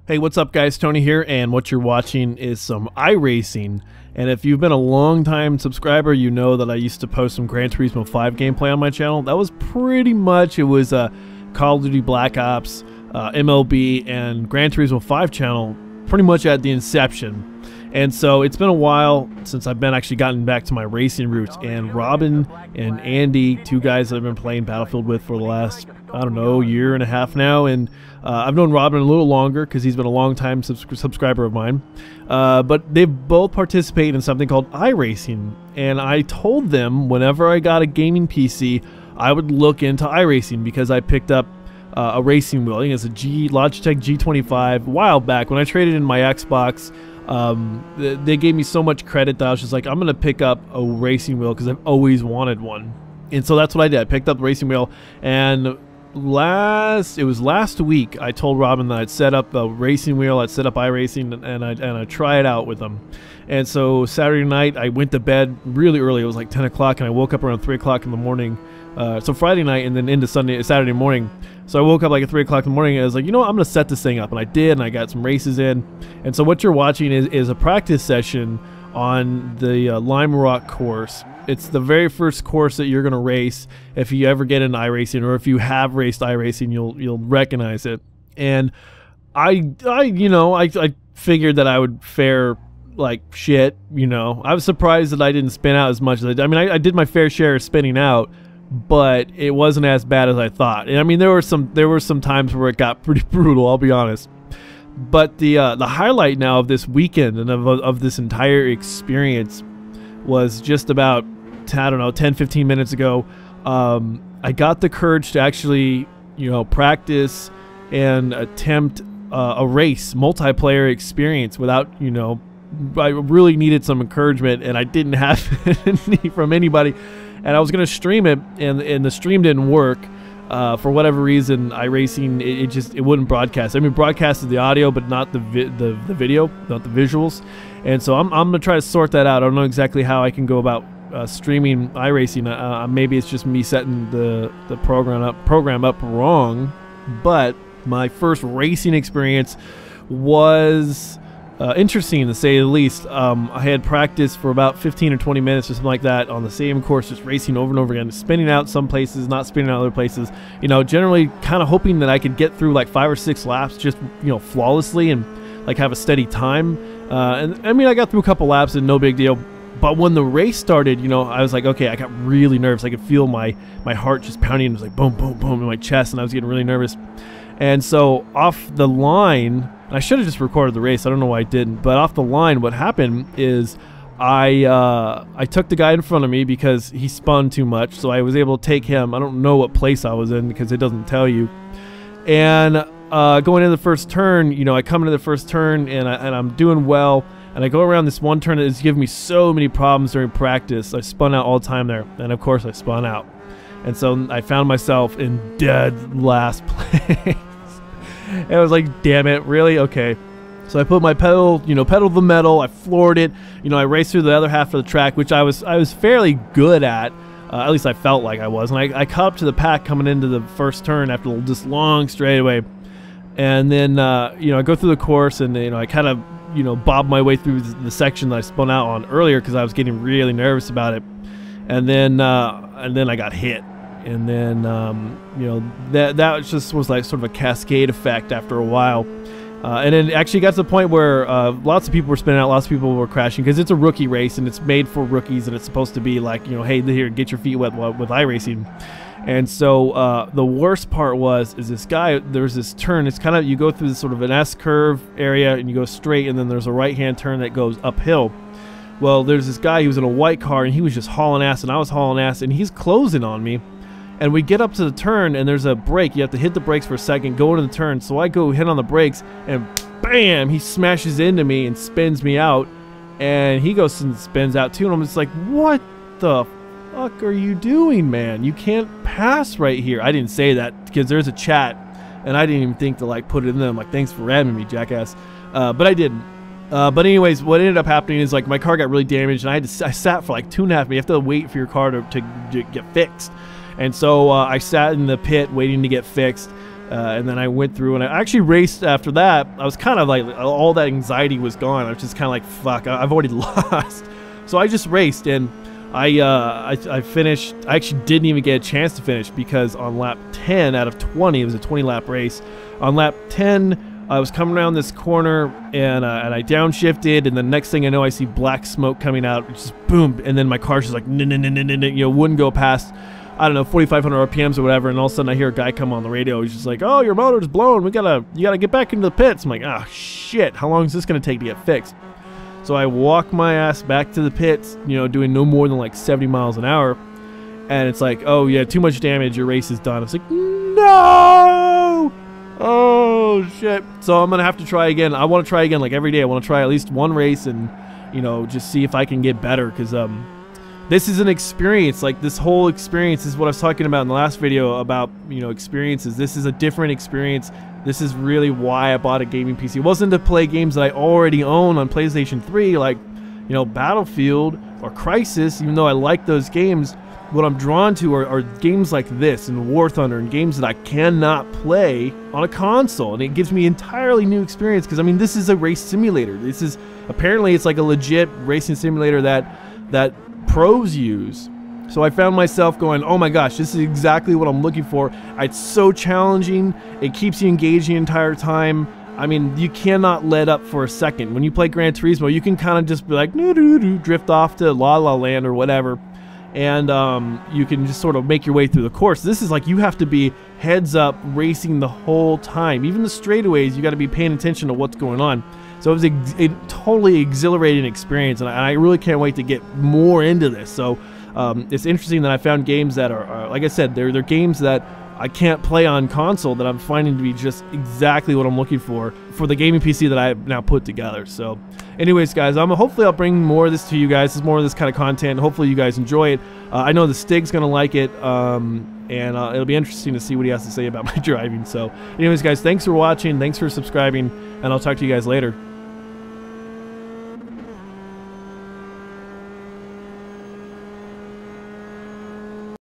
Hey, what's up guys? Tony here, and what you're watching is some iRacing. And if you've been a long time subscriber, you know that I used to post some Gran Turismo 5 gameplay on my channel. That was pretty much, it was a Call of Duty Black Ops, MLB, and Gran Turismo 5 channel pretty much at the inception. And so it's been a while since I've been actually gotten back to my racing roots. And Robin and Andy, two guys that I've been playing Battlefield with for the last, I don't know, year and a half now. And I've known Robin a little longer because he's been a long time subscriber of mine. But they both participate in something called iRacing. And I told them whenever I got a gaming PC, I would look into iRacing because I picked up a racing wheel. I think it's a Logitech G25 a while back when I traded in my Xbox. They gave me so much credit that I was just like, I'm gonna pick up a racing wheel because I've always wanted one. And so that's what I did. I picked up the racing wheel, and it was last week I told Robin that I'd set up a racing wheel, I'd set up iRacing, and I'd try it out with them. And so Saturday night I went to bed really early. It was like 10 o'clock, and I woke up around 3 o'clock in the morning. So Friday night and then into Saturday morning. So I woke up like at 3 o'clock in the morning and I was like, you know what, I'm going to set this thing up. And I did, and I got some races in. And so what you're watching is a practice session on the Lime Rock course. It's the very first course that you're going to race if you ever get into iRacing, or if you have raced iRacing, you'll recognize it. And I figured that I would fare like shit, you know. I was surprised that I didn't spin out as much as I did. I mean, I did my fair share of spinning out, but it wasn't as bad as I thought. And I mean, there were some times where it got pretty brutal, I'll be honest. But the highlight now of this weekend and of this entire experience was just about, I don't know, 10-15 minutes ago. I got the courage to actually, you know, practice and attempt a race, multiplayer experience without, you know, I really needed some encouragement, and I didn't have any from anybody. And I was going to stream it, and the stream didn't work. For whatever reason, iRacing, it wouldn't broadcast. I mean, broadcasted the audio, but not the video, not the visuals. And so I'm going to try to sort that out. I don't know exactly how I can go about streaming iRacing. Maybe it's just me setting the program up wrong. But my first racing experience was interesting, to say the least. I had practiced for about 15 or 20 minutes or something like that on the same course, just racing over and over again, spinning out some places, not spinning out other places, you know, generally kind of hoping that I could get through like 5 or 6 laps just, you know, flawlessly and like have a steady time. And I mean, I got through a couple laps and no big deal. But when the race started, you know, I was like, okay, I got really nervous. I could feel my heart just pounding. It was like boom, boom, boom in my chest, and I was getting really nervous. And so off the line, I should have just recorded the race. I don't know why I didn't. But off the line, what happened is I took the guy in front of me because he spun too much. So I was able to take him. I don't know what place I was in because it doesn't tell you. And going into the first turn, you know, I come into the first turn and I'm doing well. And I go around this one turn that has given me so many problems during practice. I spun out all the time there. And of course I spun out. And so I found myself in dead last place. And I was like, damn it, really? Okay. So I put my pedal to the metal. I floored it. You know, I raced through the other half of the track, which I was fairly good at least I felt like I was. And I caught up to the pack coming into the first turn after this long straightaway. And then, you know, I go through the course, and, you know, I kind of, you know, bob my way through the section that I spun out on earlier because I was getting really nervous about it. And then I got hit. And then, you know, that just was like sort of a cascade effect after a while. And then it actually got to the point where lots of people were spinning out, lots of people were crashing, because it's a rookie race and it's made for rookies, and it's supposed to be like, you know, hey, here, get your feet wet with iRacing. And so the worst part is this guy, there's this turn. It's kind of, you go through this sort of an S-curve area, and you go straight, and then there's a right-hand turn that goes uphill. Well, there's this guy, he was in a white car, and he was just hauling ass, and I was hauling ass, and he's closing on me. And we get up to the turn, and there's a brake. You have to hit the brakes for a second, go into the turn. So I go hit on the brakes, and bam, he smashes into me and spins me out. And he goes and spins out too. And I'm just like, what the fuck are you doing, man? You can't pass right here. I didn't say that because there's a chat, and I didn't even think to like put it in there. I'm like, thanks for ramming me, jackass. But I didn't. But anyways, what ended up happening is like my car got really damaged, and I sat for like 2.5 minutes. You have to wait for your car to get fixed. And so I sat in the pit waiting to get fixed. And then I went through and I actually raced after that. I was kind of like, all that anxiety was gone. I was just kind of like, fuck, I've already lost. So I just raced, and I finished. I actually didn't even get a chance to finish because on lap 10 out of 20, it was a 20-lap race. On lap 10, I was coming around this corner, and I downshifted, and the next thing I know, I see black smoke coming out, just boom, and then my car's just like, wouldn't go past, I don't know, 4,500 RPMs or whatever, and all of a sudden I hear a guy come on the radio. He's just like, "Oh, your motor's blown. You gotta get back into the pits." I'm like, "Ah, shit. How long is this gonna take to get fixed?" So I walk my ass back to the pits, doing no more than like 70 miles an hour, and it's like, "Oh yeah, too much damage. Your race is done." I was like, "No! Oh shit!" So I'm gonna have to try again. I want to try again like every day. I want to try at least one race and just see if I can get better, because this is an experience. Like, this whole experience is what I was talking about in the last video about, experiences. This is a different experience. This is really why I bought a gaming PC. It wasn't to play games that I already own on PlayStation 3, like, Battlefield or Crysis, even though I like those games. What I'm drawn to are games like this and War Thunder, and games that I cannot play on a console. And it gives me entirely new experience, because, I mean, this is a race simulator. This is, apparently, it's like a legit racing simulator that pros use. So I found myself going, oh my gosh, this is exactly what I'm looking for. It's so challenging. It keeps you engaged the entire time. I mean, you cannot let up for a second. When you play Gran Turismo, you can kind of just be like, drift off to La La Land or whatever, and you can just sort of make your way through the course. This is like, you have to be heads up racing the whole time. Even the straightaways, you got to be paying attention to what's going on. So it was a totally exhilarating experience, and I really can't wait to get more into this. So it's interesting that I found games that are like I said, they're games that I can't play on console, that I'm finding to be just exactly what I'm looking for the gaming PC that I have now put together. So anyways, guys, hopefully I'll bring more of this to you guys. This is more of this kind of content. Hopefully you guys enjoy it. I know the Stig's going to like it, and it'll be interesting to see what he has to say about my driving. So anyways, guys, thanks for watching. Thanks for subscribing, and I'll talk to you guys later.